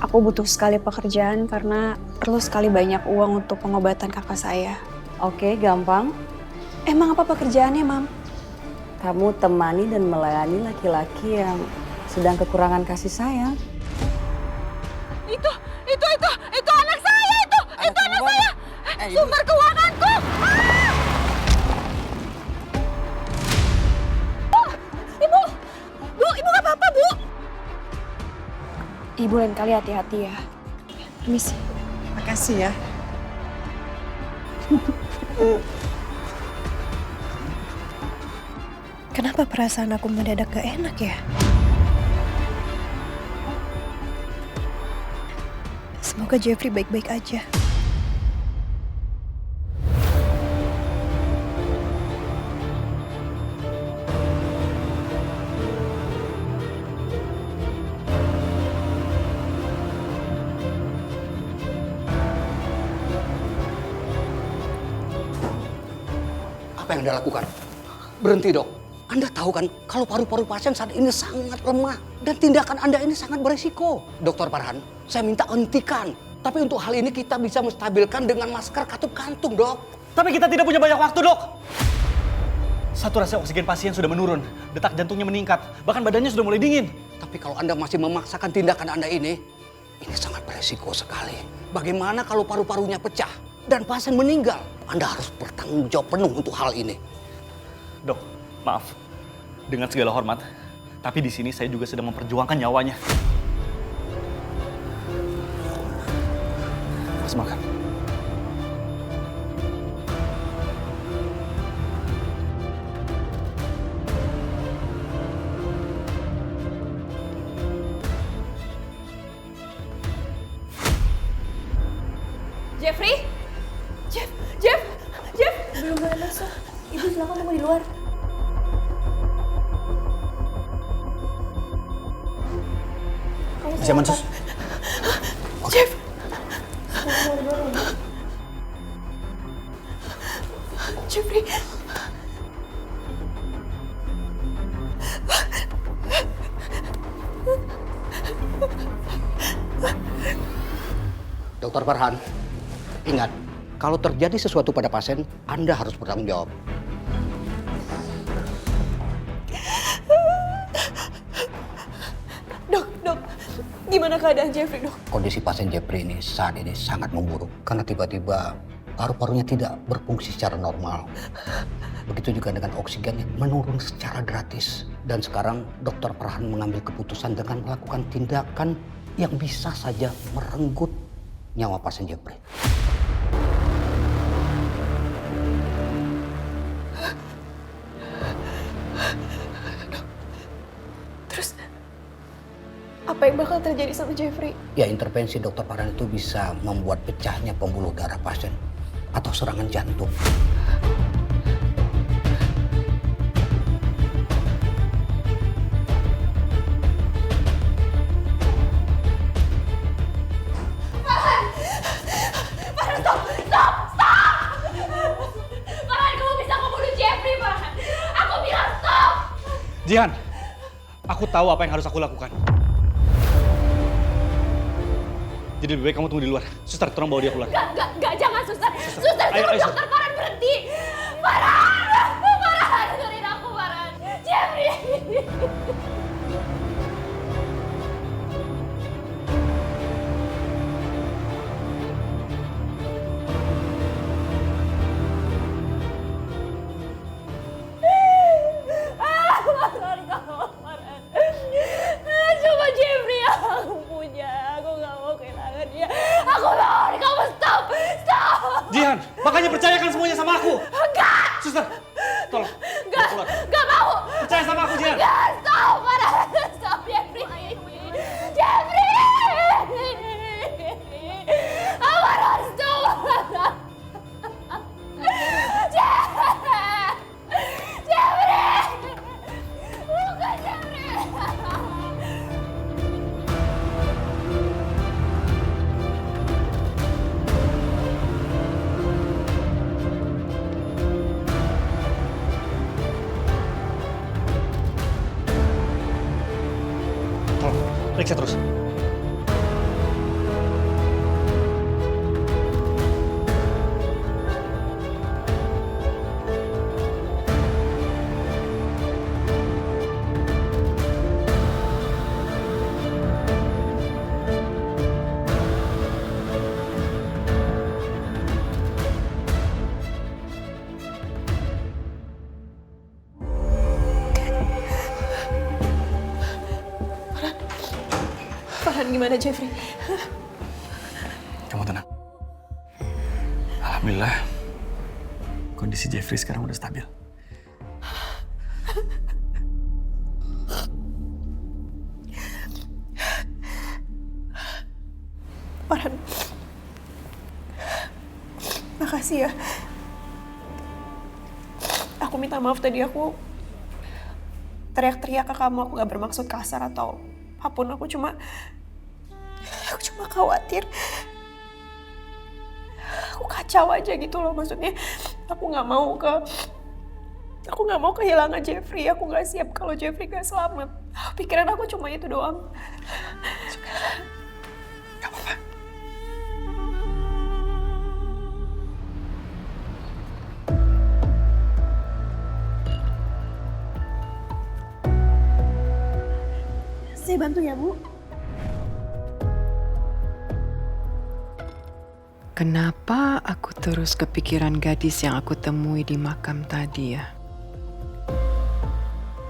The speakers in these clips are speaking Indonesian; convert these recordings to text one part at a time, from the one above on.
Aku butuh sekali pekerjaan karena perlu sekali banyak uang untuk pengobatan kakak saya. Oke, gampang. Emang apa pekerjaannya, Mam? Kamu temani dan melayani laki-laki yang sedang kekurangan kasih sayang. Itu anak saya itu anak saya. Sumber keuanganku. Ibu nggak apa-apa, Bu. Ibu lain kali hati-hati ya. Permisi. Makasih ya. Kenapa perasaan aku mendadak gak enak ya? Semoga Jeffrey baik-baik aja. Apa yang Anda lakukan? Berhenti, Dok. Anda tahu kan kalau paru-paru pasien saat ini sangat lemah dan tindakan Anda ini sangat berisiko. Dr. Farhan, saya minta hentikan. Tapi untuk hal ini kita bisa menstabilkan dengan masker katup kantung, Dok. Tapi kita tidak punya banyak waktu, Dok. Saturasi oksigen pasien sudah menurun, detak jantungnya meningkat, bahkan badannya sudah mulai dingin. Tapi kalau Anda masih memaksakan tindakan Anda ini sangat berisiko sekali. Bagaimana kalau paru-parunya pecah dan pasien meninggal? Anda harus bertanggung jawab penuh untuk hal ini. Dok, maaf. Dengan segala hormat, tapi di sini saya juga sedang memperjuangkan nyawanya. Mas makan. Jeffrey? Jeff! Belum boleh masuk. Ibu silakan tunggu di luar. Masih aman, Sus? Jeff! Jeffrey! Dr. Farhan, ingat, kalau terjadi sesuatu pada pasien, Anda harus bertanggung jawab. Dok, gimana keadaan Jeffrey, Dok? Kondisi pasien Jeffrey ini saat ini sangat memburuk karena tiba-tiba paru-parunya tidak berfungsi secara normal. Begitu juga dengan oksigen yang menurun secara gratis. Dan sekarang Dr. Farhan mengambil keputusan dengan melakukan tindakan yang bisa saja merenggut nyawa pasien Jeffrey. Terus, apa yang bakal terjadi sama Jeffrey? Ya, intervensi Dr. Farhan itu bisa membuat pecahnya pembuluh darah pasien atau serangan jantung. Farhan, kamu bisa membunuh Jeffrey, Farhan. Aku bilang stop! Jihan, aku tahu apa yang harus aku lakukan. Jadi lebih baik kamu tunggu di luar. Suster, tolong bawa dia keluar. Enggak, jangan, Suster. Suster, Ayo, Dokter Suster. Farhan berhenti. Farhan, dengerin aku, Farhan. Jeffrey. Farhan, Farhan. Cuma Jeffrey yang aku punya. Aku gak mau kehilangan dia. Aku mohon kamu stop. Jihan, makanya percayakan semuanya sama aku. Enggak. Suster, tolong. Enggak, bawa keluar. enggak mau. Percaya sama aku, Jihan. Enggak, stop, Farhan. Stop, Jeffrey. Jeffrey. Farhan, stop. Jeffrey. Bukan Jeffrey. Tolong, periksa terus. Farhan gimana Jeffrey? Kamu tenang. Alhamdulillah, kondisi Jeffrey sekarang udah stabil. Farhan, makasih ya. Aku minta maaf tadi aku teriak-teriak ke kamu. Aku gak bermaksud kasar atau apapun. Aku cuma khawatir. Aku kacau aja gitu loh, maksudnya aku nggak mau kehilangan Jeffrey. Aku nggak siap kalau Jeffrey gak selamat. Pikiran aku cuma itu doang. Gak apa-apa. Saya bantu ya, Bu. Kenapa aku terus kepikiran gadis yang aku temui di makam tadi ya?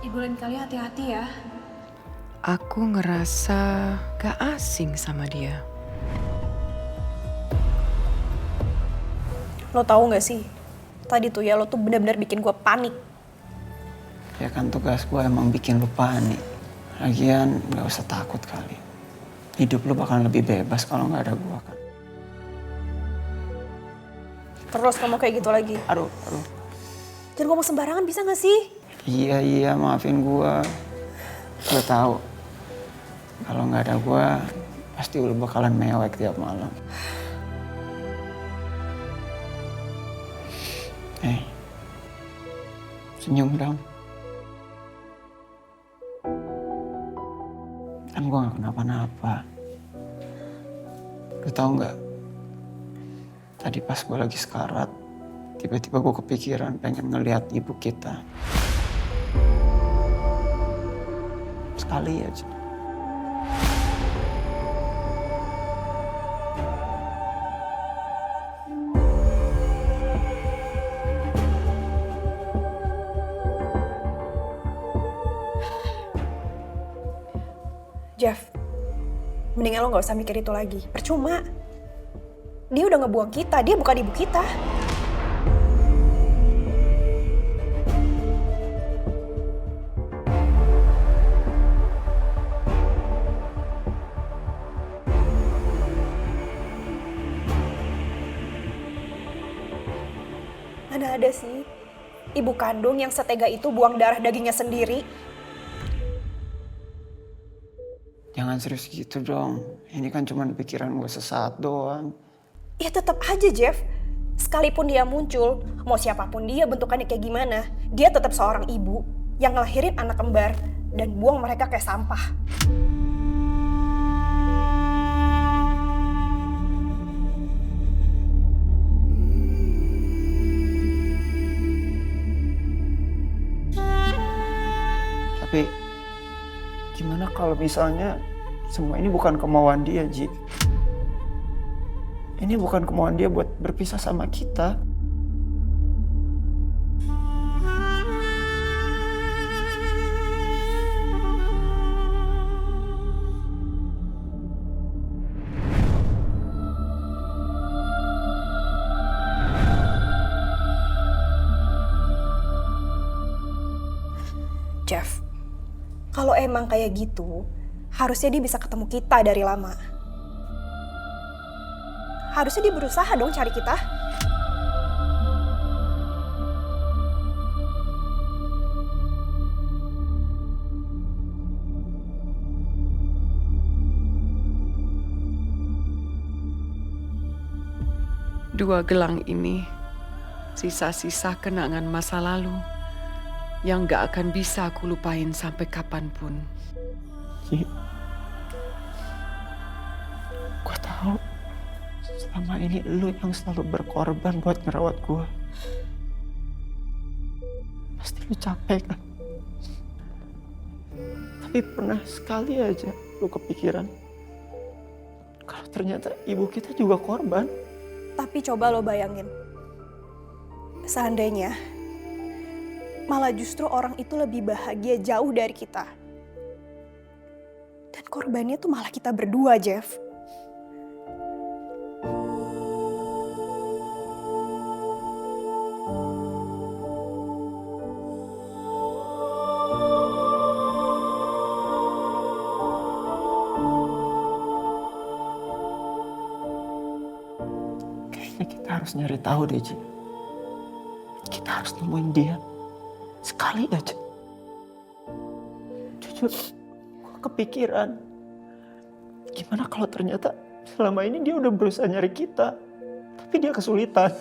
Ibu lain kali hati-hati ya. Aku ngerasa gak asing sama dia. Lo tahu nggak sih? Tadi tuh ya lo tuh benar-benar bikin gue panik. Ya kan tugas gue emang bikin lu panik. Lagian gak usah takut kali. Hidup lu bakal lebih bebas kalau gak ada gue kan. Terus kamu kayak gitu lagi. Aduh. Jangan ngomong sembarangan bisa nggak sih? Iya, maafin gue. Gue tahu kalau nggak ada gue, pasti lu bakalan mewek tiap malam. Senyum dong. Kan gue nggak kenapa-napa. Lu tahu nggak? Tadi pas gue lagi sekarat, tiba-tiba gue kepikiran pengen ngeliat ibu kita. Sekali aja. Jeff, mendingan lo gak usah mikir itu lagi. Percuma. Dia udah ngebuang kita, dia bukan ibu kita. Mana ada sih ibu kandung yang setega itu buang darah dagingnya sendiri? Jangan serius gitu dong. Ini kan cuma pikiran gue sesaat doang. Ya tetap aja Jeff, sekalipun dia muncul, mau siapapun dia bentukannya kayak gimana, dia tetap seorang ibu yang ngelahirin anak kembar dan buang mereka kayak sampah. Tapi gimana kalau misalnya semua ini bukan kemauan dia, Ji? Ini bukan kemauan dia buat berpisah sama kita. Jeff, kalau emang kayak gitu, harusnya dia bisa ketemu kita dari lama. Harusnya dia berusaha dong cari kita. Dua gelang ini, sisa-sisa kenangan masa lalu yang gak akan bisa aku lupain sampai kapanpun. Ji, gue tahu selama ini lu yang selalu berkorban buat ngerawat gue. Pasti lu capek kan? Tapi pernah sekali aja lu kepikiran kalau ternyata ibu kita juga korban. Tapi coba lo bayangin, seandainya malah justru orang itu lebih bahagia jauh dari kita. Dan korbannya tuh malah kita berdua, Jeff. Kayaknya kita harus nyari tahu deh, Ji. Kita harus nemuin dia. Sekali aja. Jujur, gue kepikiran. Gimana kalau ternyata selama ini dia udah berusaha nyari kita. Tapi dia kesulitan.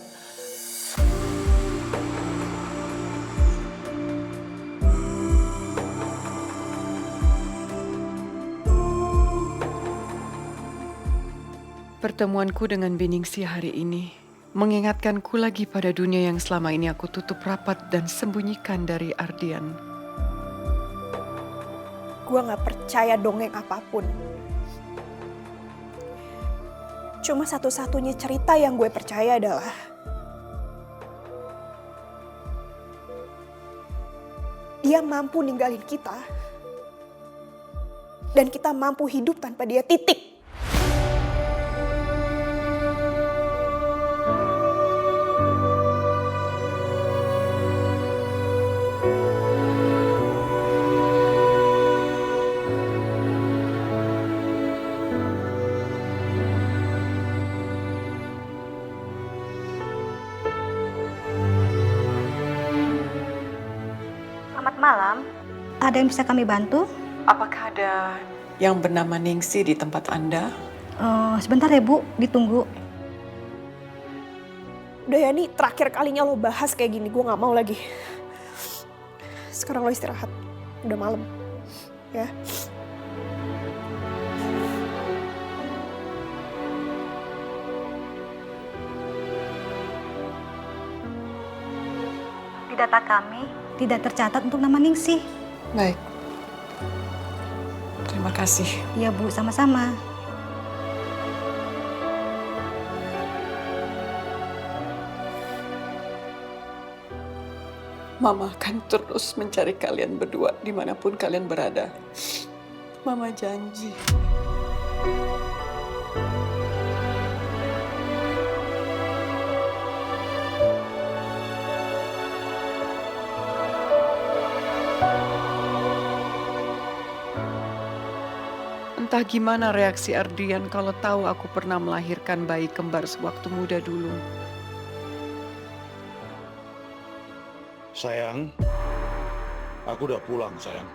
Pertemuanku dengan Beningsi hari ini mengingatkanku lagi pada dunia yang selama ini aku tutup rapat dan sembunyikan dari Ardian. Gue gak percaya dongeng apapun. Cuma satu-satunya cerita yang gue percaya adalah dia mampu ninggalin kita. Dan kita mampu hidup tanpa dia, titik. Selamat malam. Ada yang bisa kami bantu? Apakah ada yang bernama Ningsi di tempat Anda? Sebentar ya Bu, ditunggu. Udah ya, nih terakhir kalinya lo bahas kayak gini. Gue gak mau lagi. Sekarang lo istirahat. Udah malam. Ya. Di data kami tidak tercatat untuk nama Ningsih. Baik. Terima kasih. Iya Bu, sama-sama. Mama akan terus mencari kalian berdua dimanapun kalian berada. Mama janji. Entah gimana reaksi Ardian kalau tahu aku pernah melahirkan bayi kembar sewaktu muda dulu. Sayang, aku udah pulang, sayang.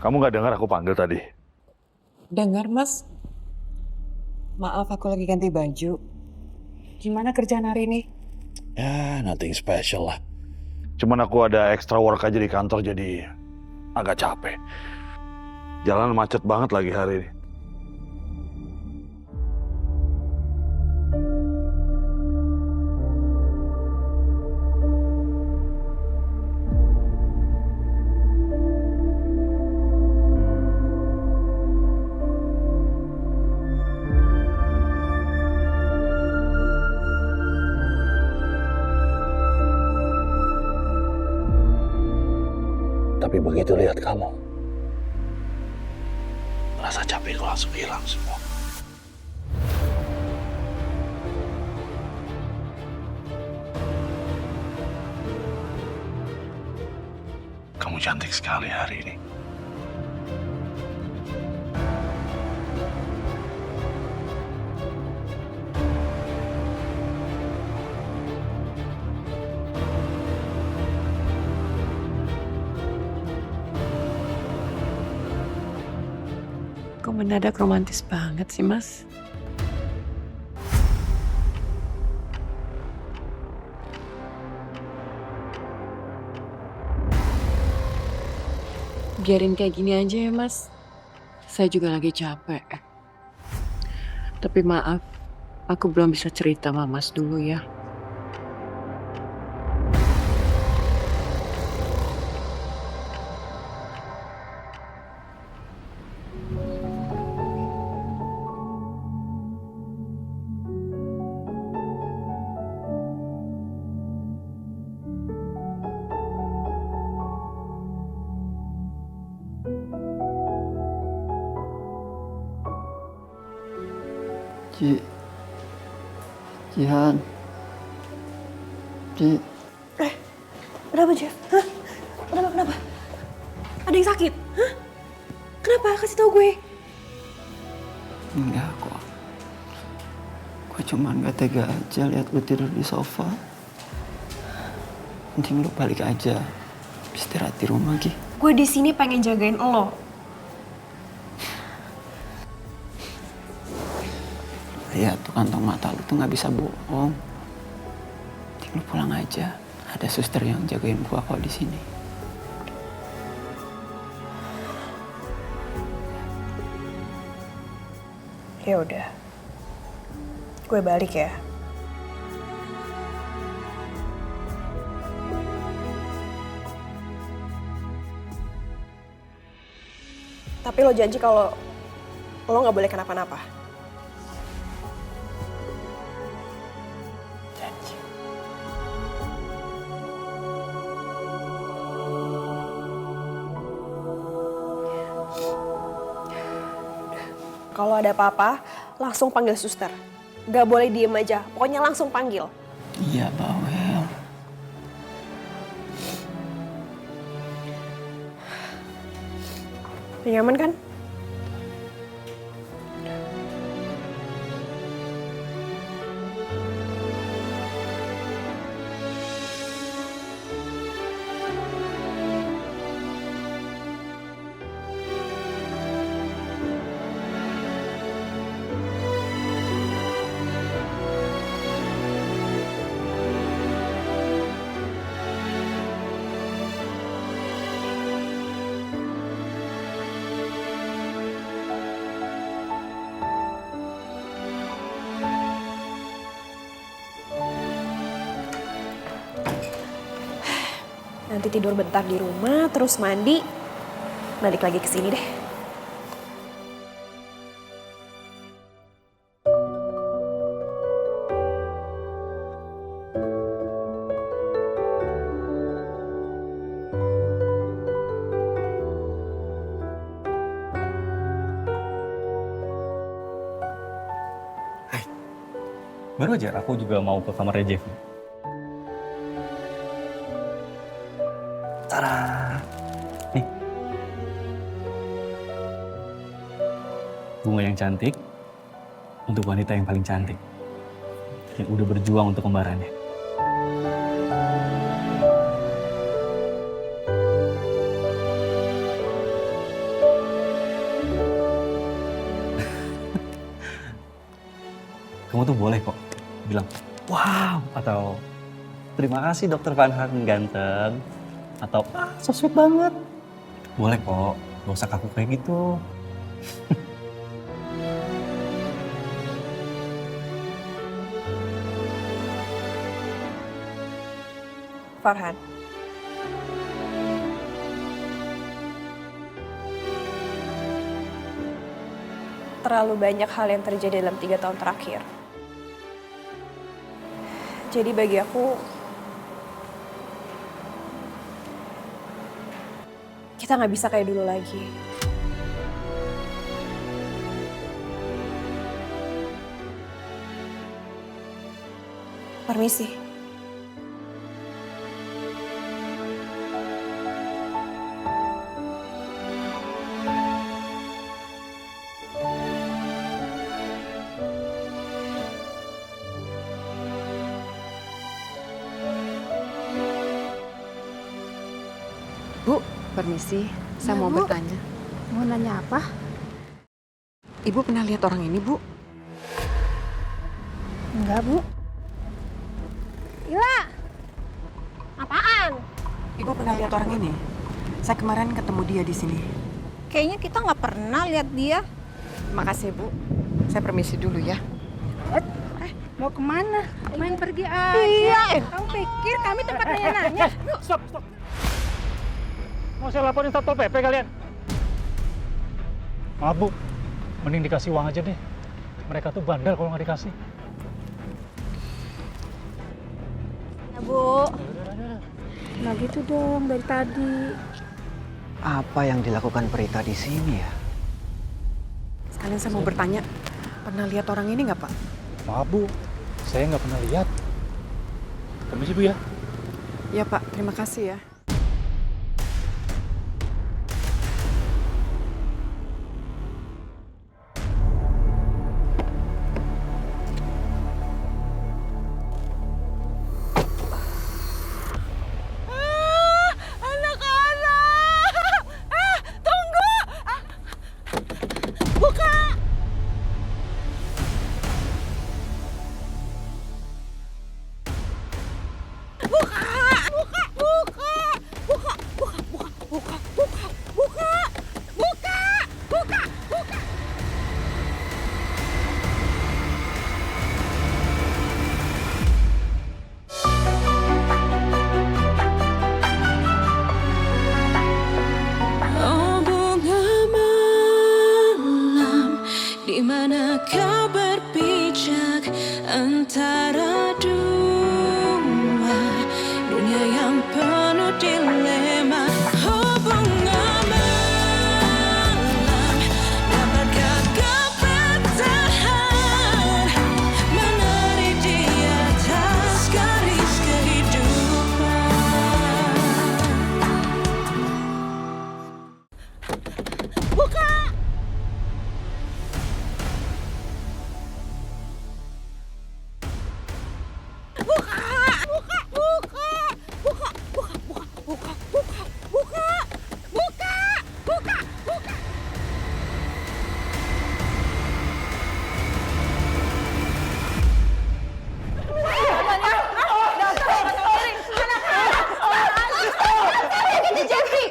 Kamu nggak dengar aku panggil tadi? Dengar, Mas. Maaf, aku lagi ganti baju. Gimana kerjaan hari ini? Ya, nothing special lah. Cuman aku ada extra work aja di kantor, jadi agak capek. Jalan macet banget lagi hari ini. Tapi begitu lihat kamu, rasa capekku langsung hilang semua. Kamu cantik sekali hari ini. Kok mendadak romantis banget sih, Mas? Biarin kayak gini aja ya, Mas. Saya juga lagi capek. Tapi maaf, aku belum bisa cerita sama Mas dulu ya. Jihan. Kenapa Jeff? Hah? Kenapa? Ada yang sakit? Hah? Kenapa? Kasih tau gue. Enggak kok. Gue cuma gak tega aja lihat lu tidur di sofa. Mending lu balik aja. Istirahat di rumah, Gi. Gue di sini pengen jagain lo. Lihat tuh kantong mata lu tuh gak bisa bohong. Mending lu pulang aja. Ada suster yang jagain gua kok di sini. Ya udah. Gue balik ya. Tapi lo janji kalau lo nggak boleh kenapa-napa. Janji. Kalau ada apa-apa, langsung panggil suster. Gak boleh diem aja, pokoknya langsung panggil. Iya, Bawel. Nyaman kan? Nanti tidur bentar di rumah, terus mandi, balik lagi ke sini deh. Baru aja aku juga mau ke kamarnya Jeff. Tara. Nih. Bunga yang cantik untuk wanita yang paling cantik. Yang udah berjuang untuk kembarannya. Kamu tuh boleh kok bilang, wow, atau terima kasih Dokter Vanhan, ganteng. Atau, so sweet banget. Boleh kok, gak usah kaku kayak gitu. Farhan. Terlalu banyak hal yang terjadi dalam 3 tahun terakhir. Jadi bagi aku, kita nggak bisa kayak dulu lagi. Permisi. Bu, permisi. Saya mau bertanya. Mau nanya apa? Ibu pernah lihat orang ini, Bu? Enggak, Bu. Ila, apaan? Ibu pernah lihat orang ini? Saya kemarin ketemu dia di sini. Kayaknya kita nggak pernah lihat dia. Makasih, Bu. Saya permisi dulu ya. Mau kemana? Main pergi aja. Iya. Kamu pikir kami tempat nanya-nanya? Stop. Mau saya laporin Satpol PP kalian? Maaf Bu, mending dikasih uang aja deh. Mereka tuh bandel kalau nggak dikasih. Ya, Bu. Nah gitu dong dari tadi. Apa yang dilakukan Prita di sini ya? Sekalian saya mau bertanya, pernah lihat orang ini nggak, Pak? Maaf Bu, saya nggak pernah lihat. Permisi Bu ya. Ya, Pak. Terima kasih ya. Dimana kau berpijak antara dua dunia yang penuh dilema. Hubungan malam, dapatkah kau bertahan menari di atas garis kehidupan? Buka!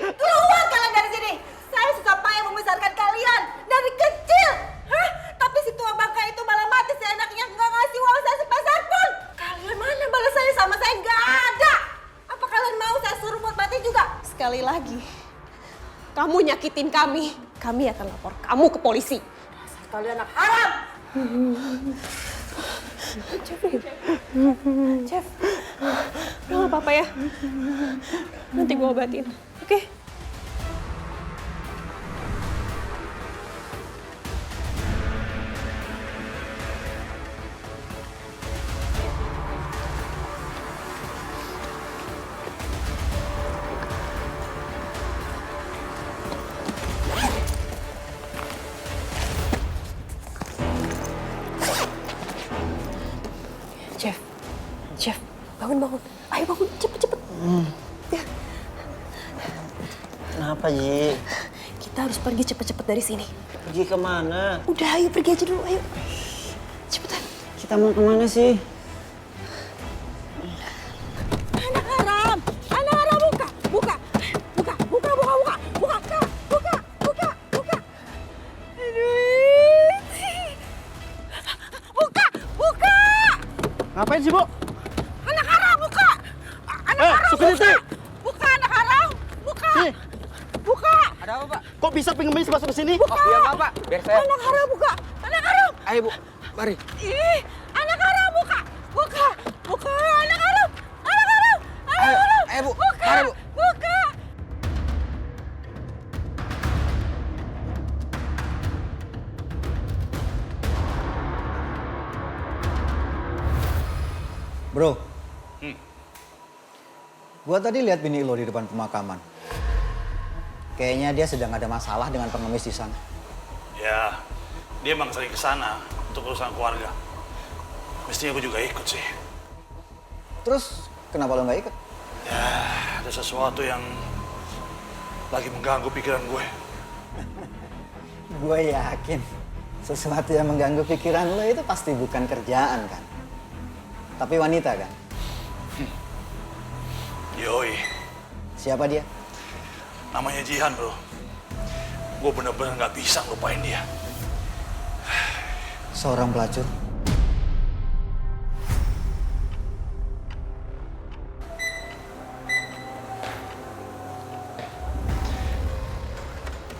Keluar kalian dari sini! Saya susah payah membesarkan kalian dari kecil! Hah? Tapi si tua bangka itu malah mati seenaknya nggak ngasih uang saya sepeser pun! Kalian mana balasannya sama saya? Nggak ada! Apa kalian mau saya suruh buat mati juga? Sekali lagi, kamu nyakitin kami akan lapor kamu ke polisi. Dasar kalian anak haram! Jeff, udah nggak apa-apa ya. Nanti gue obatin, oke? Jeff, bangun. Ayo bangun, cepet. Ya. Kenapa, Ji? Kita harus pergi cepet-cepet dari sini. Pergi kemana? Udah, ayo pergi aja dulu, ayo. Cepetan. Kita mau kemana sih? Anak haram, buka. Buka. Aduh. Buka. Ngapain sih Bu? Anak haram, buka. Anak haram, security. Buka, anak haram. Buka. Buka. Ada apa, Pak? Kok bisa pengemis masuk ke sini? Buka. Iya, Pak. Biar saya. Anak haram, buka. Anak haram. Ayo, Bu. Mari. Ih, anak haram, buka. Anak haram. Ayo, Bu. Mari, Bu. Buka. Bro, gua tadi lihat bini lo di depan pemakaman. Kayaknya dia sedang ada masalah dengan pengemis di sana. Ya, dia emang sering ke sana untuk urusan keluarga. Mestinya gue juga ikut sih. Terus kenapa lo nggak ikut? Ya, ada sesuatu yang lagi mengganggu pikiran gue. Gue yakin sesuatu yang mengganggu pikiran lo itu pasti bukan kerjaan kan? Tapi wanita kan? Yoi, Siapa dia? namanya Jihan bro. Gue bener-bener gak bisa ngelupain dia. seorang pelacur.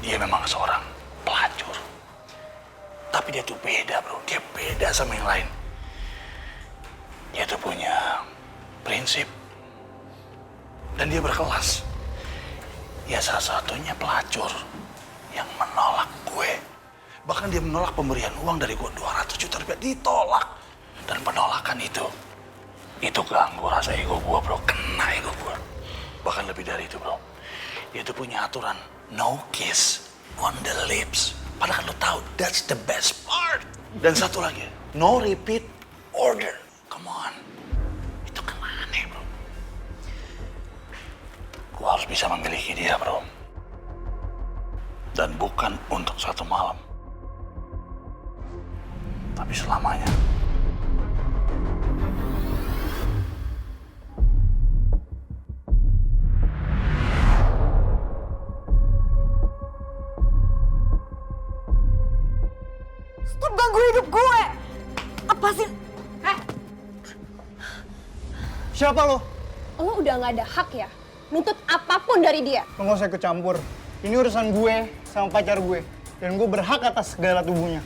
Dia memang seorang pelacur. Tapi dia tuh beda bro, dia beda sama yang lain. Dia tuh punya prinsip. Dan dia berkelas. Ya salah satunya pelacur yang menolak gue. Bahkan dia menolak pemberian uang dari gue 200 juta rupiah, ditolak. Dan penolakan itu ganggu rasa ego gue bro, kena ego gue. Bahkan lebih dari itu bro, dia tuh punya aturan no kiss on the lips. Padahal lo tahu that's the best part. Dan satu lagi, no repeat order. Come on, itu kan aneh bro. Gue harus bisa memiliki dia bro. Dan bukan untuk satu malam, tapi selamanya. Stop ganggu hidup gue! Apa sih? Siapa lo? Lo udah gak ada hak ya nuntut apapun dari dia. Lo gak usah ikut campur. Ini urusan gue sama pacar gue. Dan gue berhak atas segala tubuhnya.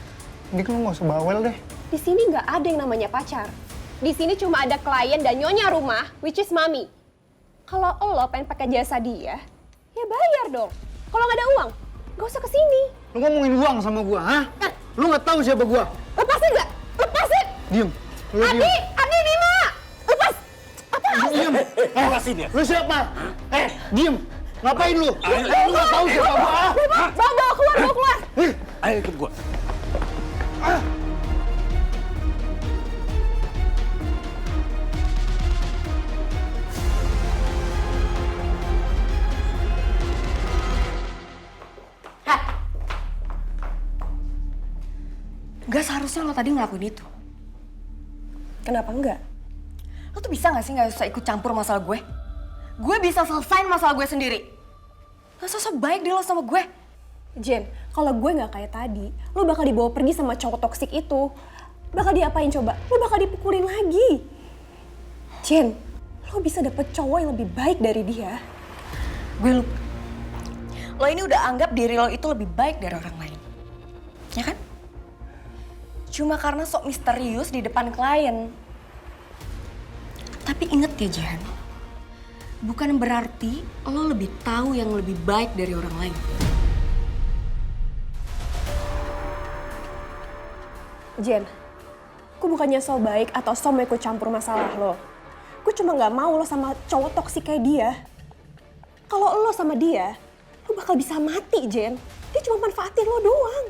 Dik, lo gak usah bawel deh. Di sini nggak ada yang namanya pacar. Di sini cuma ada klien dan nyonya rumah, which is mami. Kalau lo pengen pakai jasa dia, ya bayar dong. Kalau nggak ada uang, nggak usah kesini. Lo ngomongin uang sama gue, hah? Lo gak tahu siapa gue? Lepasin nggak? Lepasin! Diem. Lo diem. Adi, Nima! Lepas! Apa? Diem. Lepasin ya. Lo siapa? Diem. Ngapain lu? Lu gak tahu siapa gue? Bawa keluar! Ayo ikut gue. Gak seharusnya lo tadi ngelakuin itu. Kenapa enggak? Lo tuh bisa gak sih gak usah ikut campur masalah gue? Gue bisa selesain masalah gue sendiri. Gak sosok baik deh lo sama gue. Jen, kalau gue nggak kayak tadi, lo bakal dibawa pergi sama cowok toksik itu. Bakal diapain coba? Lo bakal dipukulin lagi. Jen, lo bisa dapet cowok yang lebih baik dari dia. Gue lupa. Lo ini udah anggap diri lo itu lebih baik dari orang lain. Ya kan? Cuma karena sok misterius di depan klien. Tapi inget ya Jihan, bukan berarti lo lebih tahu yang lebih baik dari orang lain. Jen, gue bukannya so baik atau so mau ikut campur masalah lo. Gue cuma nggak mau lo sama cowok toksik kayak dia. Kalau lo sama dia, lo bakal bisa mati, Jen. Dia cuma manfaatin lo doang.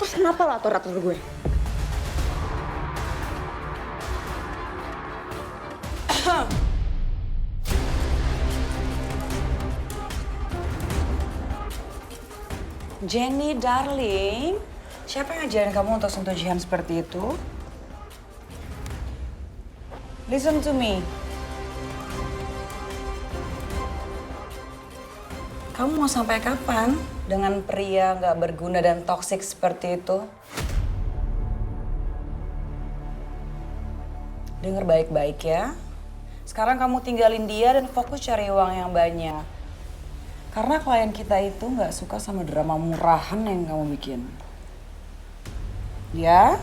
Terus kenapa lo atur-atur gue? Jenny, darling. Siapa yang ngajarin kamu untuk sentuh Jihan seperti itu? Listen to me. Kamu mau sampai kapan dengan pria nggak berguna dan toksik seperti itu? Dengar baik-baik ya. Sekarang kamu tinggalin dia dan fokus cari uang yang banyak. Karena klien kita itu nggak suka sama drama murahan yang kamu bikin. Ya?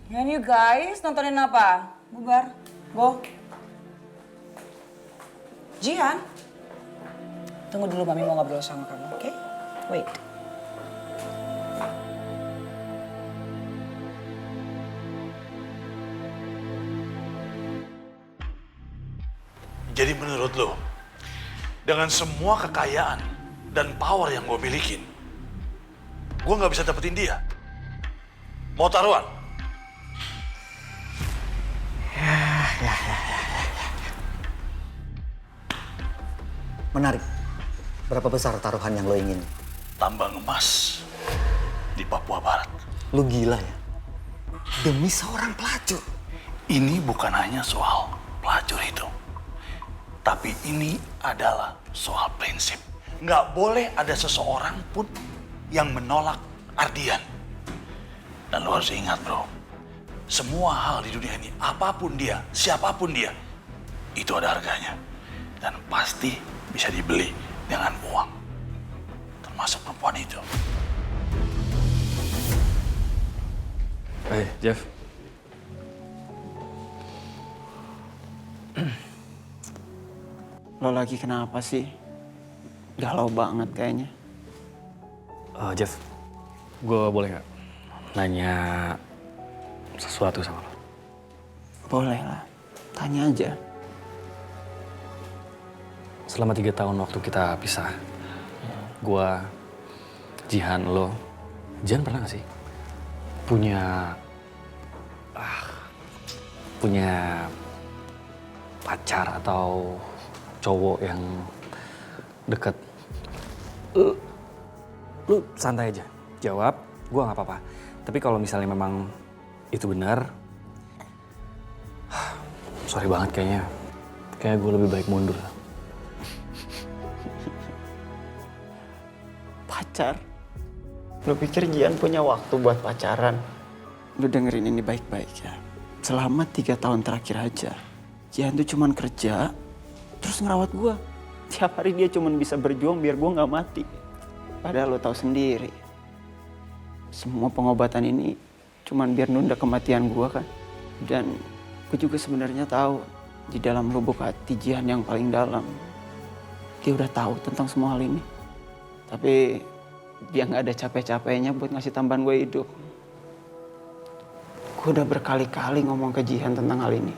And you guys, nontonin apa? Bubar. Go. Jihan. Tunggu dulu, Mami mau ngobrol sama kamu, oke? Wait. Jadi menurut lo, dengan semua kekayaan dan power yang gue milikin, gue nggak bisa dapetin dia? Mau taruhan? Menarik. Berapa besar taruhan yang lo ingin? Tambang emas. di Papua Barat. Lu gila ya? Demi seorang pelacur. Ini bukan hanya soal pelacur itu. Tapi ini adalah soal prinsip. Nggak boleh ada seseorang pun yang menolak Ardian. Dan lo harus ingat bro, semua hal di dunia ini, apapun dia, siapapun dia, itu ada harganya. Dan pasti bisa dibeli dengan uang. Termasuk perempuan itu. Hey, Jeff. Lo lagi kenapa sih? Galau banget kayaknya. Jeff, gue boleh nggak nanya sesuatu sama lo? Boleh lah, tanya aja. Selama 3 tahun waktu kita pisah, gue, Jihan, lo, Jihan pernah nggak sih punya pacar atau cowok yang deket? Lu santai aja, jawab, gue nggak apa-apa. Tapi kalau misalnya memang itu benar, sorry banget kayaknya gue lebih baik mundur. Pacar? Lo pikir Jihan punya waktu buat pacaran? Lo dengerin ini baik-baik ya. Selama 3 tahun terakhir aja, Jihan tuh cuman kerja, terus ngerawat gue. Tiap hari dia cuman bisa berjuang biar gue gak mati. Padahal lo tahu sendiri, semua pengobatan ini cuman biar nunda kematian gue kan. Dan gue juga sebenarnya tahu di dalam lubuk hati Jihan yang paling dalam, dia udah tahu tentang semua hal ini. Tapi dia nggak ada capek-capeknya buat ngasih tambahan gue hidup. Gue udah berkali-kali ngomong ke Jihan tentang hal ini.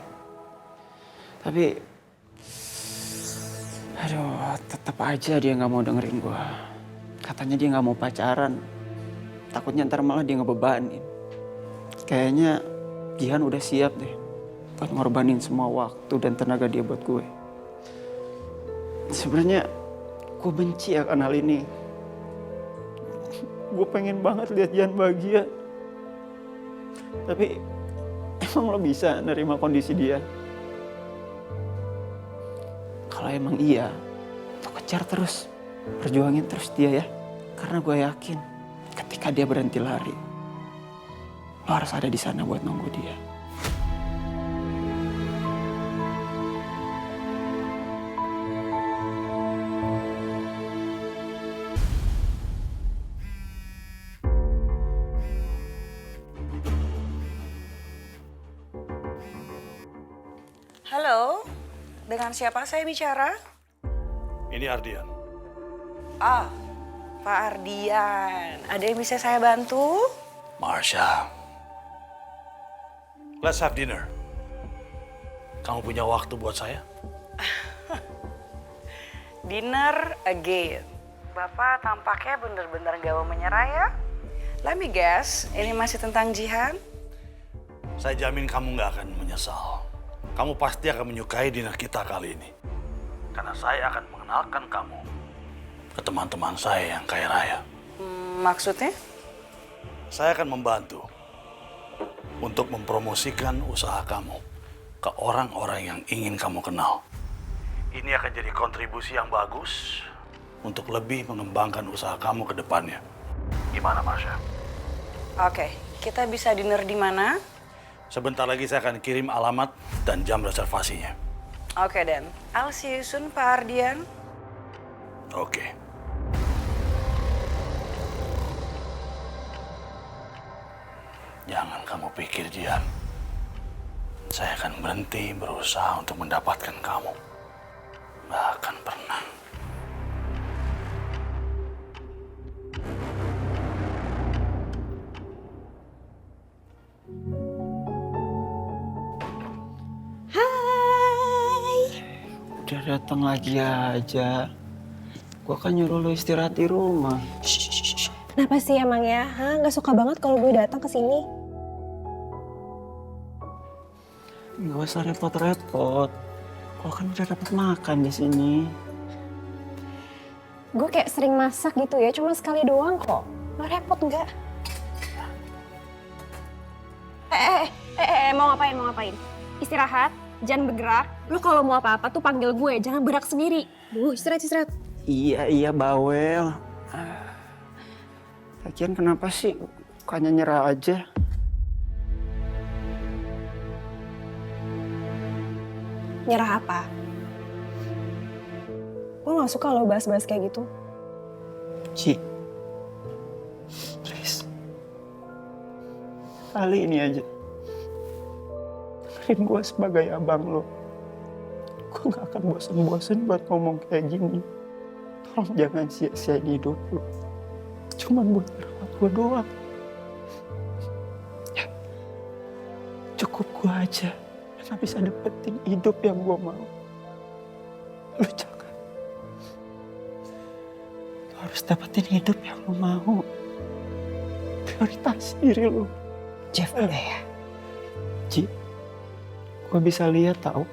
Tapi, aduh, tetap aja dia nggak mau dengerin gue. Katanya dia nggak mau pacaran. Takutnya ntar malah dia ngebebanin. Kayaknya Jihan udah siap deh buat ngorbanin semua waktu dan tenaga dia buat gue. Sebenarnya gue benci akan hal ini. Gue pengen banget lihat Jihan bahagia. Tapi emang lo bisa nerima kondisi dia? Kalau emang iya, lo kejar terus. Perjuangin terus dia ya. Karena gue yakin ketika dia berhenti lari, lo harus ada di sana buat nunggu dia. Halo, dengan siapa saya bicara? Ini Ardian. Ah, Pak Ardian. Ada yang bisa saya bantu? Marsha. Let's have dinner. Kamu punya waktu buat saya? Dinner again. Bapak tampaknya bener-bener gak mau menyerah ya? Let me guess, ini masih tentang Jihan? Saya jamin kamu nggak akan menyesal. Kamu pasti akan menyukai dinner kita kali ini. Karena saya akan mengenalkan kamu ke teman-teman saya yang kaya raya. Maksudnya? Saya akan membantu untuk mempromosikan usaha kamu ke orang-orang yang ingin kamu kenal. Ini akan jadi kontribusi yang bagus untuk lebih mengembangkan usaha kamu ke depannya. Gimana, Marsha? Oke, kita bisa dinner di mana? Sebentar lagi saya akan kirim alamat dan jam reservasinya. Oke, Dan. I'll see you soon, Pak Ardian. Oke. Jangan kamu pikir, Jihan. Saya akan berhenti berusaha untuk mendapatkan kamu. Nggak akan pernah. Udah datang lagi aja. Gua kan nyuruh lo istirahat di rumah. Kenapa sih emang ya? Hah? Nggak suka banget kalau gue datang ke sini. Gak usah repot-repot. Gua kan udah dapat makan di sini. Gue kayak sering masak gitu ya, cuma sekali doang kok. Nggak repot nggak? Mau ngapain? Istirahat, jangan bergerak. Lo kalau mau apa-apa tuh panggil gue, jangan bergerak sendiri. Istirahat. Iya bawel. Lagian kenapa sih bukannya nyerah aja? Nyerah apa? Gue gak suka lo bahas-bahas kayak gitu. Ci, please. Kali ini aja. Dengerin gue sebagai abang lo. Gue gak akan bosen-bosen buat ngomong kayak gini. Tolong jangan sia-siain hidup lo. Cuman buat merawat gue doang. Ya, cukup gue aja. Karena bisa dapetin hidup yang gue mau. Lo jangan. Lo harus dapetin hidup yang lo mau. Prioritas diri lo. Jeff, udah ya. Ci, gue bisa lihat tahu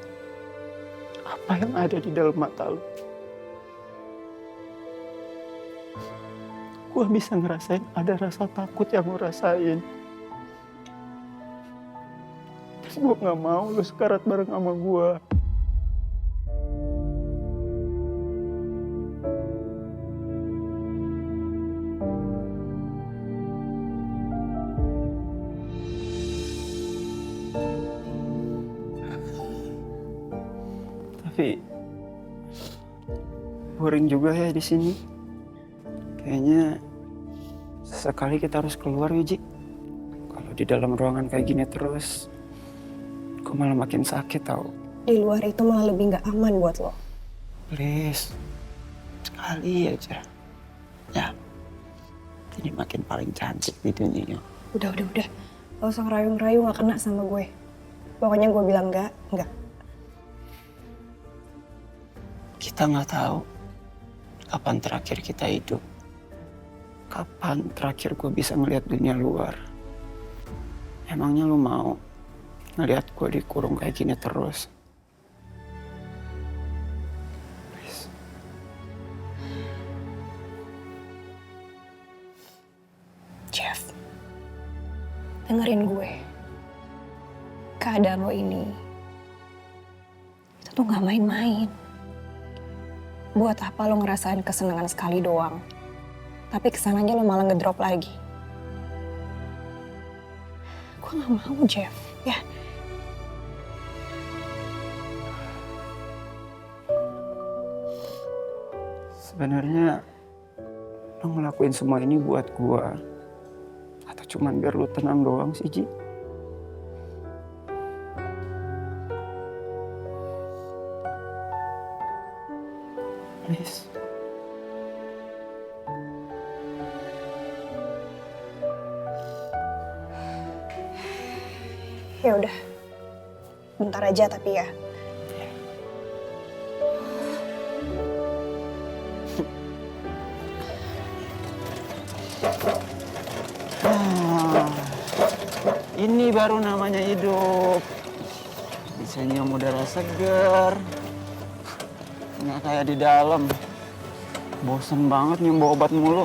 apa yang ada di dalam mata lo. Gue bisa ngerasain ada rasa takut yang lo rasain. Dan gue gak mau lo sekarat bareng sama gue. Tapi boring juga ya di sini. Kayaknya sesekali kita harus keluar, Wiji. Kalau di dalam ruangan kayak gini terus, gue malah makin sakit tau. Di luar itu malah lebih gak aman buat lo. Please, sekali aja. Ya, ini makin paling cantik di dunia. Udah. Gak usah ngerayu-ngerayu gak kena sama gue. Pokoknya gue bilang enggak. Kita nggak tahu kapan terakhir kita hidup. Kapan terakhir gue bisa ngelihat dunia luar. Emangnya lu mau ngelihat gue dikurung kayak gini terus? Please. Jeff, dengerin gue. Keadaan lo ini, itu tuh gak main-main. Buat apa lo ngerasain kesenangan sekali doang, tapi kesananya lo malah ngedrop lagi. Gue gak mau, Jeff, ya. Sebenarnya lo ngelakuin semua ini buat gue, atau cuman biar lo tenang doang sih, Ji? Please. Ya udah, bentar aja tapi ya. Ini baru namanya hidup. Bisa nyium udara segar. Nggak kayak di dalam. Bosen banget nyium bau obat mulu.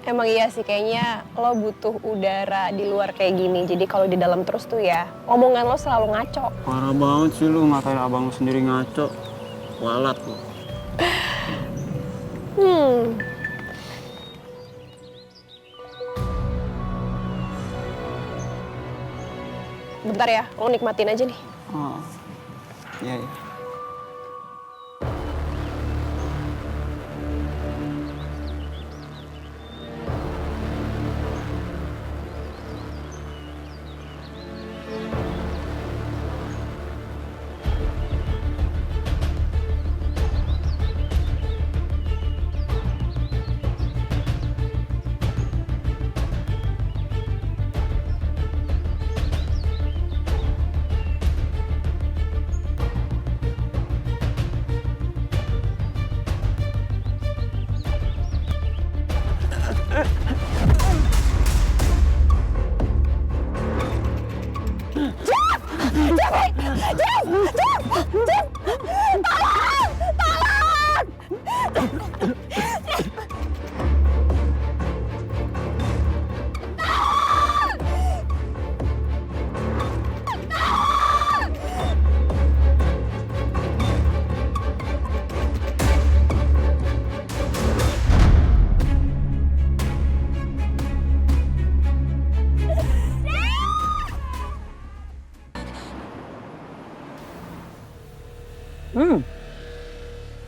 Emang iya sih, kayaknya lo butuh udara di luar kayak gini. Jadi kalau di dalam terus tuh ya, omongan lo selalu ngaco. Parah banget sih lu, nggak kayak abang lu sendiri ngaco. Walat lu. Bentar ya, lo nikmatin aja nih. Oh, iya.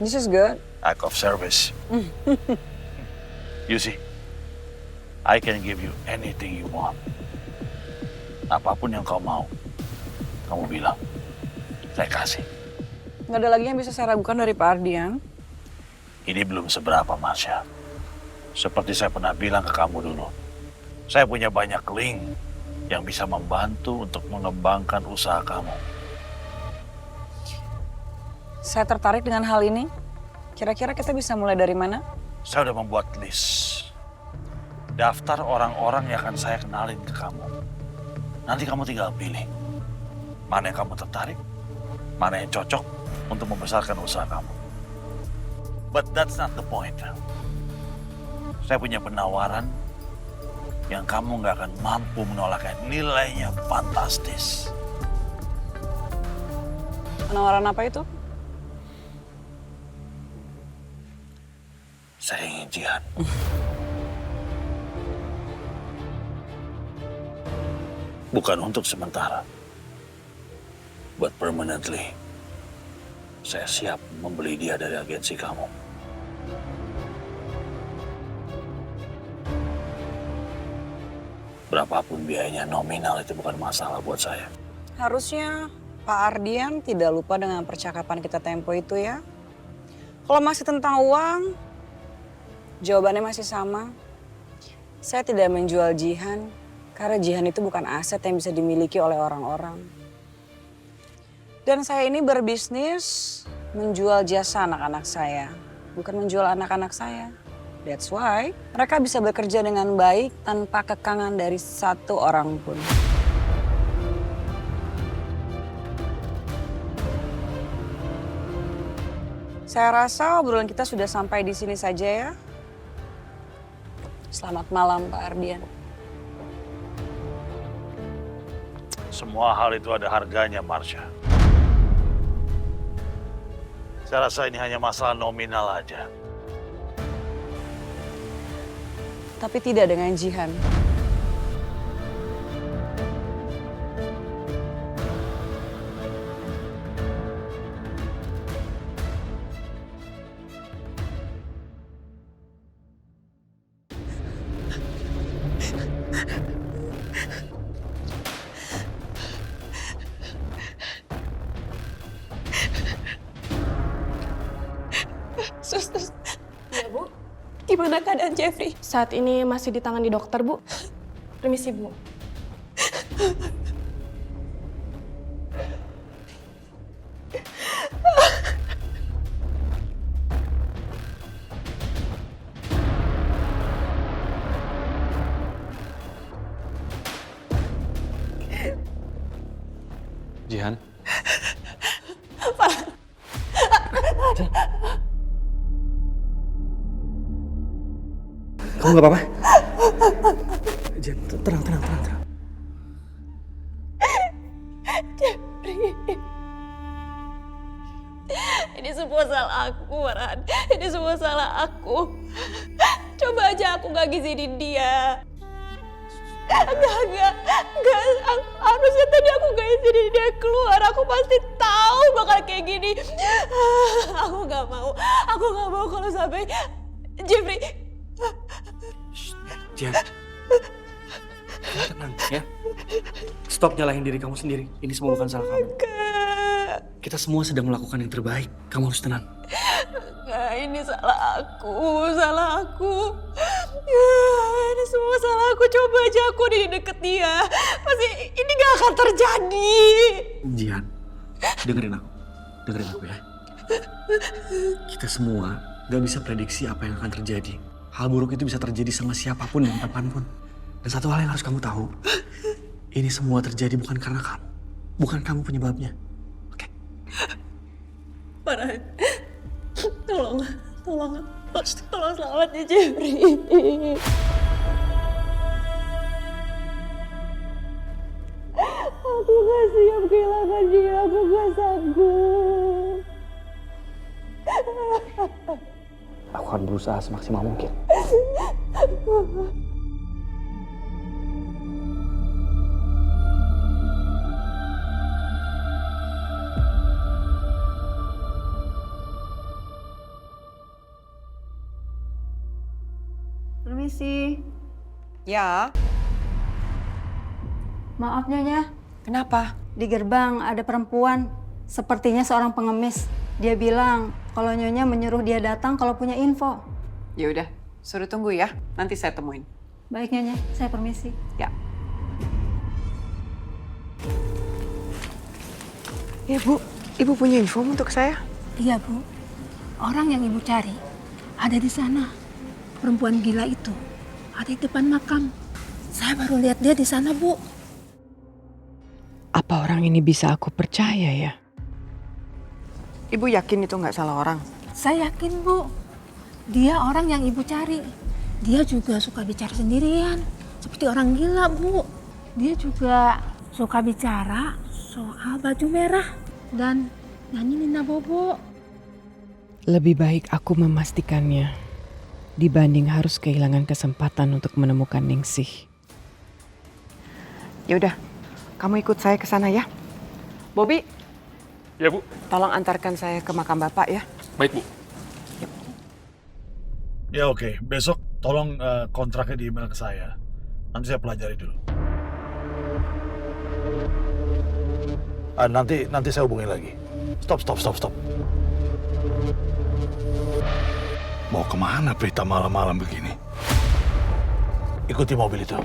This is good. Act of service. You see, I can give you anything you want. Apapun yang kau mau, kamu bilang, saya kasih. Nggak ada lagi yang bisa saya ragukan dari Pak Ardian. Ini belum seberapa, Marsha. Seperti saya pernah bilang ke kamu dulu, saya punya banyak link yang bisa membantu untuk mengembangkan usaha kamu. Saya tertarik dengan hal ini. Kira-kira kita bisa mulai dari mana? Saya udah membuat list. Daftar orang-orang yang akan saya kenalin ke kamu. Nanti kamu tinggal pilih. Mana yang kamu tertarik, mana yang cocok untuk membesarkan usaha kamu. But that's not the point. Saya punya penawaran yang kamu nggak akan mampu menolaknya. Nilainya fantastis. Penawaran apa itu? Saya ingin Jihan. Bukan untuk sementara. But permanently. Saya siap membeli dia dari agensi kamu. Berapapun biayanya, nominal itu bukan masalah buat saya. Harusnya Pak Ardian tidak lupa dengan percakapan kita tempo itu ya. Kalau masih tentang uang, jawabannya masih sama. Saya tidak menjual Jihan, karena Jihan itu bukan aset yang bisa dimiliki oleh orang-orang. Dan saya ini berbisnis menjual jasa anak-anak saya, bukan menjual anak-anak saya. That's why mereka bisa bekerja dengan baik tanpa kekangan dari satu orang pun. Saya rasa obrolan kita sudah sampai di sini saja ya. Selamat malam Pak Ardian. Semua hal itu ada harganya, Marsha. Saya rasa ini hanya masalah nominal aja. Tapi tidak dengan Jihan. Suster. Ya, Bu. Gimana keadaan Jeffrey? Saat ini masih ditangani dokter, Bu. Permisi, Bu. Jihan. Kamu nggak apa-apa? Jihan, tenang. Jeffrey. Ini semua salah aku, Farhan. Ini semua salah aku. Coba aja aku gak ngizinin dia. Enggak. Harusnya tadi aku gak izinin dia keluar. Aku pasti tahu bakal kayak gini. Aku gak mau kalau sampai Jeffrey. Jihan. Tenang ya. Stop nyalahin diri kamu sendiri. Ini semua bukan salah kamu. Kita semua sedang melakukan yang terbaik. Kamu harus tenang. Enggak, ini salah aku. Ini semua salah aku. Coba aja aku deket dia. Pasti ini gak akan terjadi. Jihan, dengerin aku ya. Kita semua gak bisa prediksi apa yang akan terjadi. Hal buruk itu bisa terjadi sama siapapun dan kapanpun. Dan satu hal yang harus kamu tahu, ini semua terjadi bukan karena kamu. Bukan kamu penyebabnya. Oke? Farhan, tolong selamatnya Jeffrey. Aku gak siap kehilangan dia, aku gak sanggup. Aku akan berusaha semaksimal mungkin. Permisi. Ya, Maaf Nyonya, kenapa? di gerbang ada perempuan. Sepertinya seorang pengemis. Dia bilang kalau Nyonya menyuruh dia datang kalau punya info. Ya udah, suruh tunggu ya. Nanti saya temuin. Baik Nyonya, saya permisi. Ya. Ya Bu, Ibu punya info untuk saya? Iya Bu, orang yang Ibu cari ada di sana. Perempuan gila itu ada di depan makam. Saya baru lihat dia di sana Bu. Apa orang ini bisa aku percaya ya? Ibu yakin itu nggak salah orang? Saya yakin Bu, dia orang yang Ibu cari. Dia juga suka bicara sendirian, seperti orang gila Bu. Dia juga suka bicara soal baju merah dan nyanyi Nina Bobo. Lebih baik aku memastikannya dibanding harus kehilangan kesempatan untuk menemukan Ningsih. Ya udah, kamu ikut saya ke sana ya. Bobby. Ya Bu. Tolong antarkan saya ke makam Bapak ya. Baik, Bu. Ya oke, besok tolong kontraknya di email ke saya. Nanti saya pelajari dulu. Nanti saya hubungi lagi. Stop. Mau kemana Prita malam-malam begini? Ikuti mobil itu.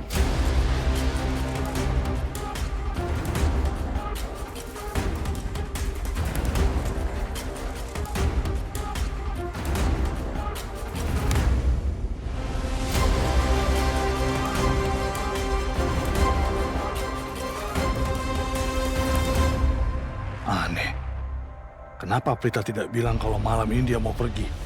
Aneh. Kenapa Prita tidak bilang kalau malam ini dia mau pergi?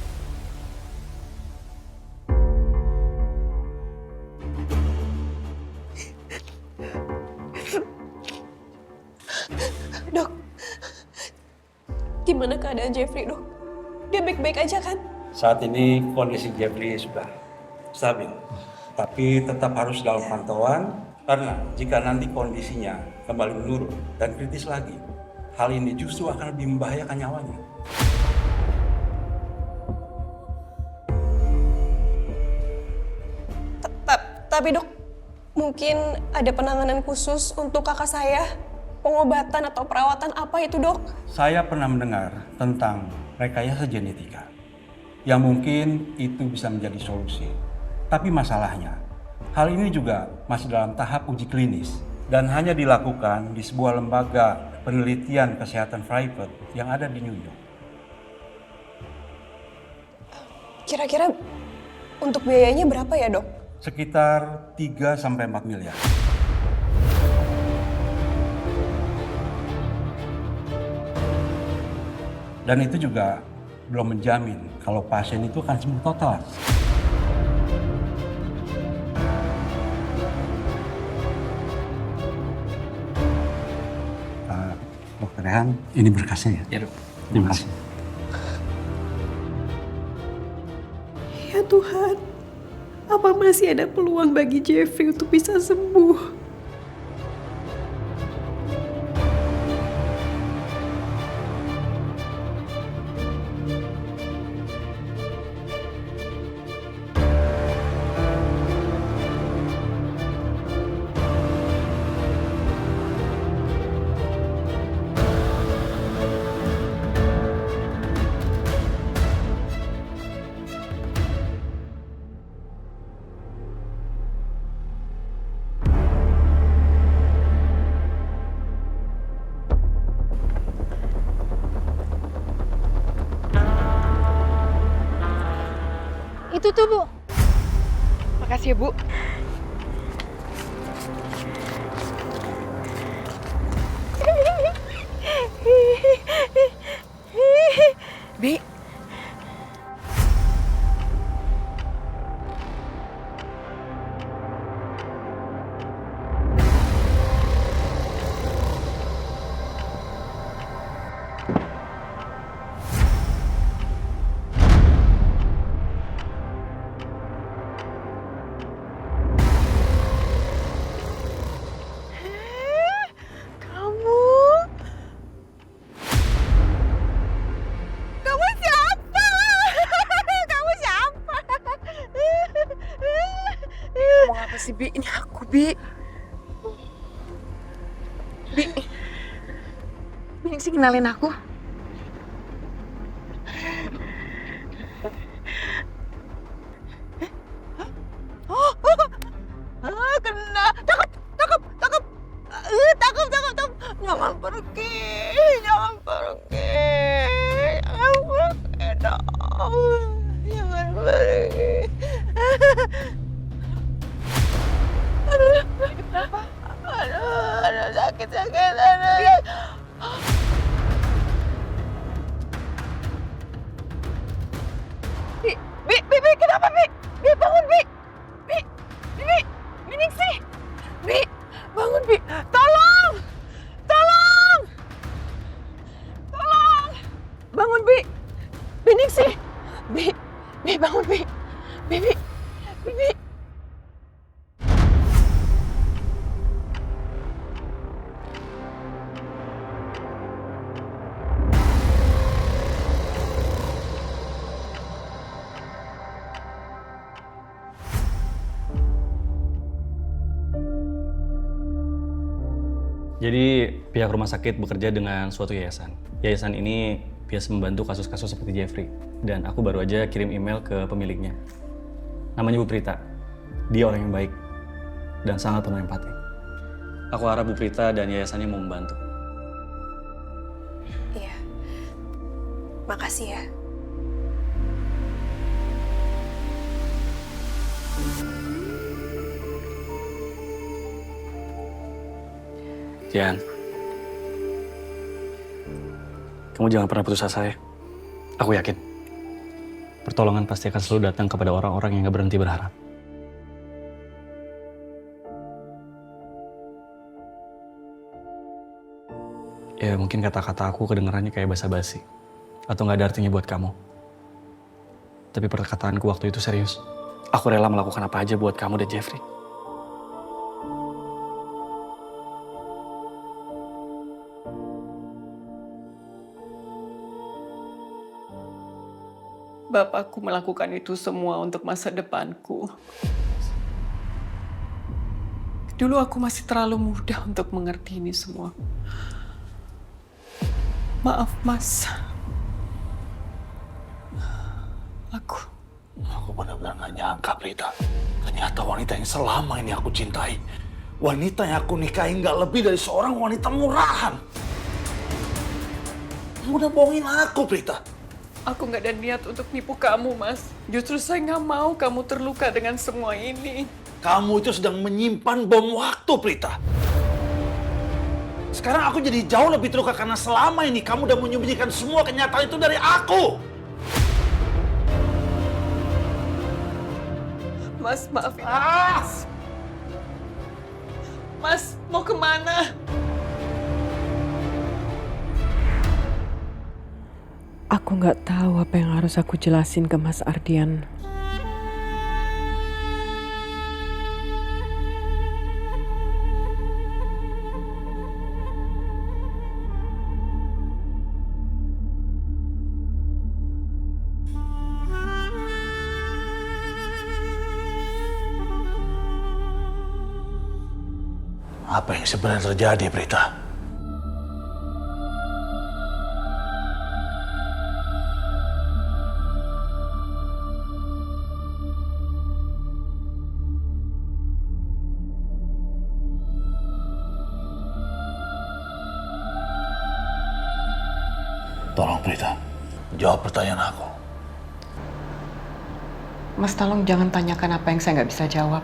Dok, gimana keadaan Jeffrey, Dok? Dia baik-baik aja kan? Saat ini kondisi Jeffrey sudah stabil, tapi tetap harus dalam pantauan karena jika nanti kondisinya kembali menurun dan kritis lagi, hal ini justru akan lebih membahayakan nyawanya. Tapi Dok, mungkin ada penanganan khusus untuk kakak saya? Pengobatan atau perawatan apa itu, Dok? Saya pernah mendengar tentang rekayasa genetika yang mungkin itu bisa menjadi solusi. Tapi masalahnya, hal ini juga masih dalam tahap uji klinis dan hanya dilakukan di sebuah lembaga penelitian kesehatan private yang ada di New York. Kira-kira untuk biayanya berapa ya, Dok? Sekitar 3-4 miliar. Dan itu juga belum menjamin kalau pasien itu akan sembuh total. Dokter Rehan, ini berkasnya ya? Ya Dok. Terima kasih. Ya Tuhan, apa masih ada peluang bagi Jeffrey untuk bisa sembuh? Itu tuh Bu. Makasih ya Bu. Bi. Kenapa sih, Bi? Ini aku, Bi. Bi. Bi sih kenalin aku. Kena. Cakep. Jangan pergi. Jangan pergi dong. Jangan pergi. Aduh, sakit. Aduh. Bi, kenapa, Bi? Bi, bangun, Bi. Bi, Ningsih. Bi, bangun, Bi. Tolong. Bangun, Bi. Bi, Ningsih. Bi, bangun, Bi. Bi. Jadi pihak rumah sakit bekerja dengan suatu yayasan. Yayasan ini biasa membantu kasus-kasus seperti Jeffrey. Dan aku baru aja kirim email ke pemiliknya. Namanya Bu Prita. Dia orang yang baik dan sangat penuh empati. Aku harap Bu Prita dan yayasannya mau membantu. Iya. Makasih ya. Jan, kamu jangan pernah putus asa ya. Aku yakin, pertolongan pasti akan selalu datang kepada orang-orang yang gak berhenti berharap. Ya mungkin kata-kata aku kedengarannya kayak basa-basi, atau gak ada artinya buat kamu. Tapi perkataanku waktu itu serius. Aku rela melakukan apa aja buat kamu dan Jeffrey. Bapakku melakukan itu semua untuk masa depanku. Dulu aku masih terlalu muda untuk mengerti ini semua. Maaf, Mas. Aku benar-benar gak nyangka, Prita. Ternyata wanita yang selama ini aku cintai. Wanita yang aku nikahi gak lebih dari seorang wanita murahan. Kamu udah bohongin aku, Prita. Aku nggak ada niat untuk nipu kamu, Mas. Justru saya nggak mau kamu terluka dengan semua ini. Kamu itu sedang menyimpan bom waktu, Prita. Sekarang aku jadi jauh lebih terluka karena selama ini kamu udah menyembunyikan semua kenyataan itu dari aku. Mas, maafin aku, Mas. Mas, mau kemana? Aku nggak tahu apa yang harus aku jelasin ke Mas Ardian. Apa yang sebenarnya terjadi, Prita? Tolong, Prita, jawab pertanyaan aku. Mas, tolong jangan tanyakan apa yang saya nggak bisa jawab.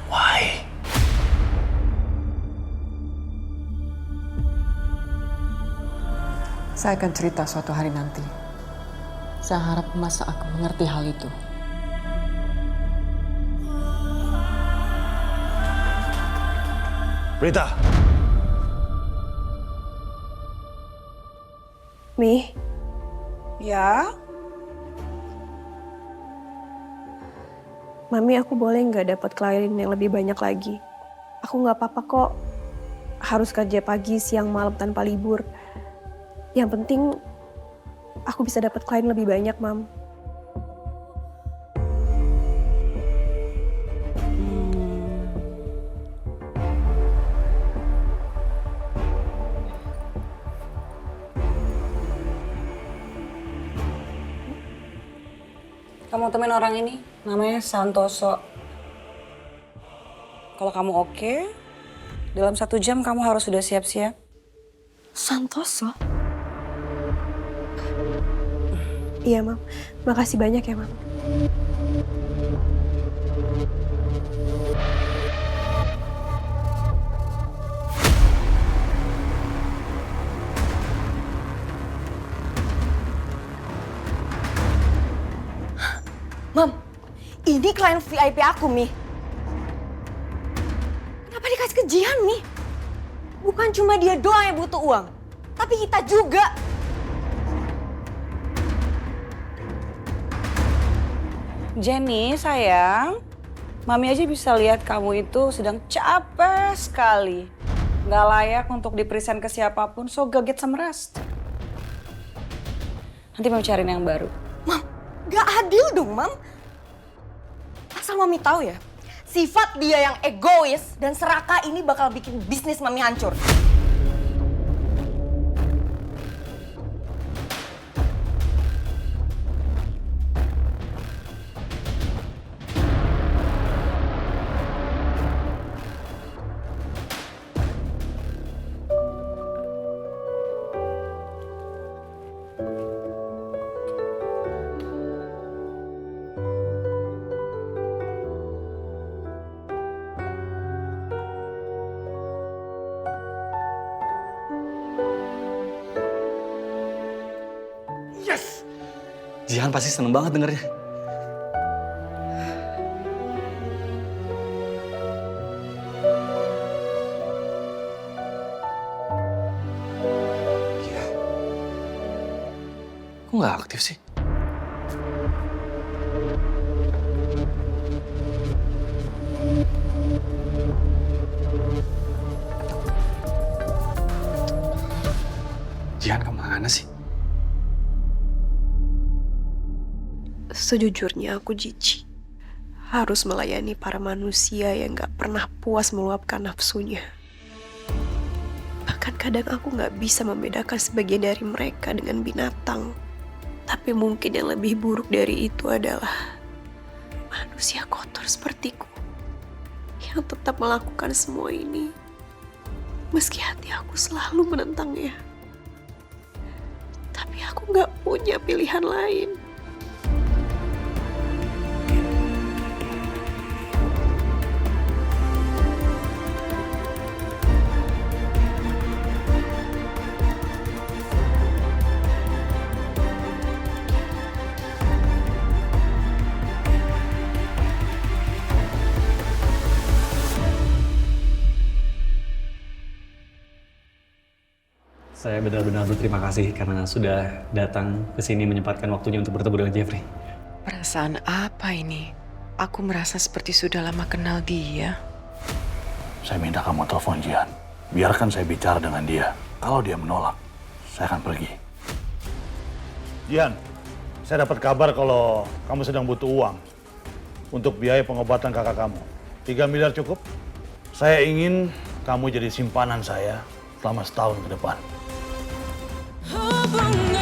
Why? Saya akan cerita suatu hari nanti. Saya harap Mas akan mengerti hal itu. Prita! Mi? Ya? Mami, aku boleh nggak dapat klien yang lebih banyak lagi? Aku nggak apa-apa kok. Harus kerja pagi, siang, malam tanpa libur. Yang penting aku bisa dapat klien lebih banyak, Mam. mau temuin orang ini, namanya Santoso. Kalau kamu oke, dalam 1 jam kamu harus sudah siap-siap. Santoso? Iya, Mam. Makasih banyak ya, Mam. Mam, ini klien VIP aku, Mi. Kenapa dikasih ke Jihan, Mi? Bukan cuma dia doang yang butuh uang, tapi kita juga. Jenny, sayang. Mami aja bisa lihat kamu itu sedang capek sekali. Nggak layak untuk dipresent ke siapapun, so go get some rest. Nanti mau cariin yang baru. Gak adil dong, Mam. Asal Mami tahu ya, sifat dia yang egois dan serakah ini bakal bikin bisnis Mami hancur. Yes! Jihan pasti seneng banget dengernya. Gila. Kok nggak aktif sih? Jihan kemana sih? Sejujurnya aku jijik. Harus melayani para manusia yang gak pernah puas meluapkan nafsunya. Bahkan kadang aku gak bisa membedakan sebagian dari mereka dengan binatang. Tapi mungkin yang lebih buruk dari itu adalah manusia kotor sepertiku yang tetap melakukan semua ini. Meski hati aku selalu menentangnya. Tapi aku gak punya pilihan lain. Saya benar-benar berterima kasih karena sudah datang ke sini menyempatkan waktunya untuk bertemu dengan Jeffrey. Perasaan apa ini? Aku merasa seperti sudah lama kenal dia. Saya minta kamu telepon Jihan. Biarkan saya bicara dengan dia. Kalau dia menolak, saya akan pergi. Jihan, saya dapat kabar kalau kamu sedang butuh uang untuk biaya pengobatan kakak kamu. 3 miliar cukup? Saya ingin kamu jadi simpanan saya selama setahun ke depan. Hubungan